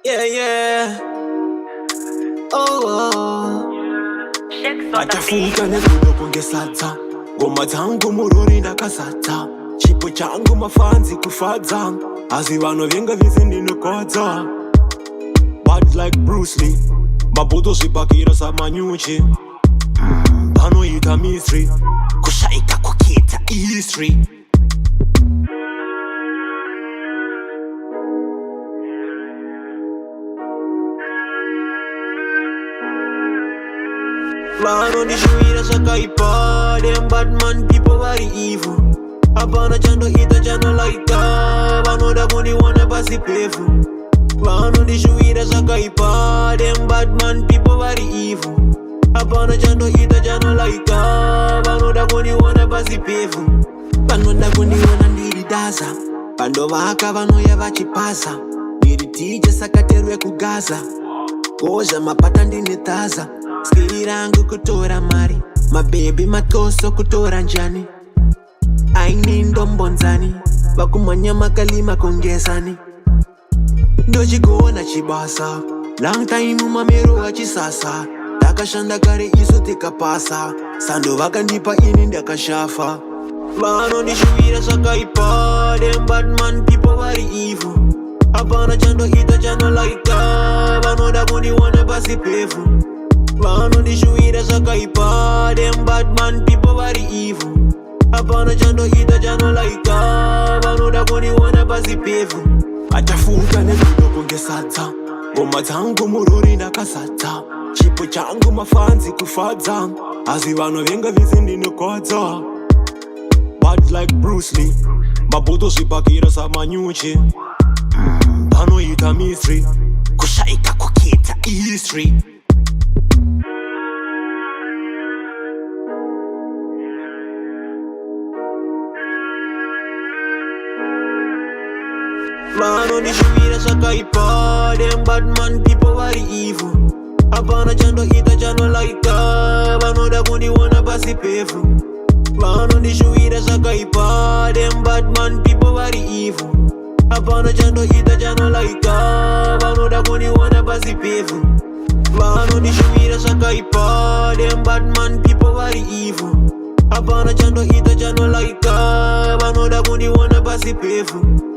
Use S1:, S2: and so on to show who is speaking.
S1: Yeah, yeah. Oh. Achafuka nerudo kungesadza ngoma dzangu murori ndakazadza chipo changu mafanzi kufadza asi vanovenga vese ndinokodza bad like Bruce Lee mabudo zvibhakira samanyuchi vanoita mystery kushaika kukita history vanondishuwira zvakaipa them bad man people vari evil hapana chandoita chanolaita vanoda kundiona pasi pevhu vanondishuwira zvakaipa them bad man people vari evil hapana chandoita chanolaita vanoda kundiona pasi pevhu vanoda kundiona ndiri daza pandovaka vanoya vachipaza ndiri tije sakaterwe kugaza gozha mapata ndine taza skiri rangu kutora mari mabebi matoso kutora njani aini ndombonzani vakumanya makalima kongezani ndochigona chibasa long time mamero achisasa takashanda kare isu tikapasa sando vakandipa ini ndakashafa vanondishuwira zvakaipa them bad man people vari evil hapana chandoita chanolaita vanoda kundiona pasi pevhu vanondishuwira zvakaipa them bad man people vari evil hapana chandoita chanolaita vanoda kundiona pasi pevhu achafuka nerudo kungesadza ngoma dzangu murori ndakazadza chipo changu mafanzi kufadza asi vanovenga vese ndinokodza bad like Bruce Lee mabudo zvibhakira samanyuchi vanoita mystery kushaika kukita history vanondishuwira zvakaipa them bad man people vari evil hapana chandoita chanolaita vanoda kundiona pasi pevhu vanondishuwira zvakaipa them bad man people vari evil hapana chandoita chanolaita vanoda kundiona pasi pevhu vanondishuwira zvakaipa them bad man people vari evil hapana chandoita chanolaita vanoda kundiona pasi pevhu